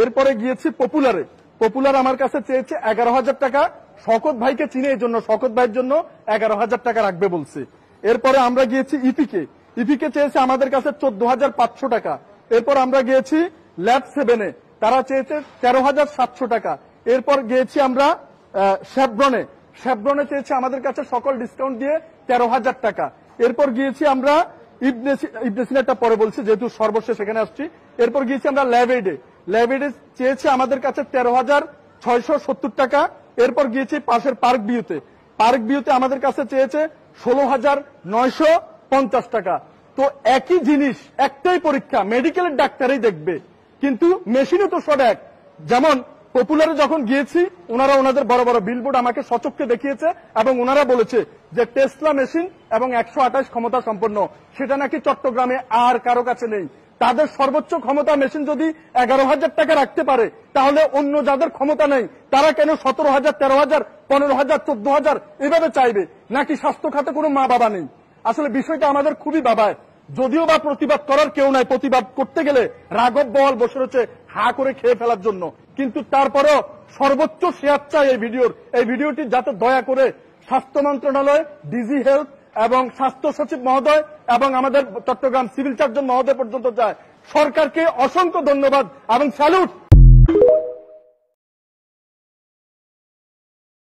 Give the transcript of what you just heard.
এরপরে গিয়েছি পপুলারে, পপুলার আমার কাছে চেয়েছে 11,000 টাকা। শওকত ভাইকে চিনে এই জন্য শওকত ভাইয়ের জন্য 11,000 টাকা রাখবে বলছে। এরপরে আমরা গিয়েছি ইপিকে, ইপিকে চেয়েছে আমাদের কাছে 14,500 টাকা। এরপর আমরা গিয়েছি ল্যাব 7-এ, তারা চেয়েছে 13,700 টাকা। এরপর গিয়েছি আমরা শেভরনে, শেভরনে চেয়েছে আমাদের কাছে সকল ডিসকাউন্ট দিয়ে 13,000 টাকা। এরপর গিয়েছি আমরা ইবনে সিনাটা পরে বলছি যেহেতু সর্বশেষ এখানে আসছি। এরপর গিয়েছি আমরা ল্যাভেডে, ল্যাভেডে চেয়েছে আমাদের কাছে 13,670 টাকা। এরপর গিয়েছি পাশের পার্ক ভিউতে, পার্ক ভিউতে আমাদের কাছে চেয়েছে 16,950 টাকা। তো একই জিনিস, একটাই পরীক্ষা, মেডিকেলের ডাক্তারই দেখবে, কিন্তু মেশিনও তো সব এক। যেমন পপুলারে যখন গিয়েছি ওনারা ওনাদের বড় বড় বিলবোর্ড আমাকে সচক্ষে দেখিয়েছে এবং ওনারা বলেছে যে টেসলা মেশিন এবং 128 ক্ষমতা সম্পন্ন, সেটা নাকি চট্টগ্রামে আর কারো কাছে নেই। তাদের সর্বোচ্চ ক্ষমতা মেশিন যদি 11,000 টাকা রাখতে পারে, তাহলে অন্য যাদের ক্ষমতা নেই তারা কেন 17,000, 13,000, 15,000, 14,000 এভাবে চাইবে? নাকি স্বাস্থ্য খাতে কোনো মা বাবা নেই? আসলে বিষয়টা আমাদের খুবই বাবায়। যদিও বা প্রতিবাদ করার কেউ নাই, প্রতিবাদ করতে গেলে রাঘব বোয়াল বসে রয়েছে হা করে খেয়ে ফেলার জন্য, কিন্তু তারপরেও সর্বোচ্চ শেয়ার চাই এই ভিডিওর। এই ভিডিওটি যাতে দয়া করে স্বাস্থ্য মন্ত্রণালয়, ডিজি হেলথ এবং স্বাস্থ্য সচিব মহোদয় এবং আমাদের চট্টগ্রাম সিভিল সার্জন মহোদয় পর্যন্ত যায়। সরকারকে অসংখ্য ধন্যবাদ এবং স্যালুট।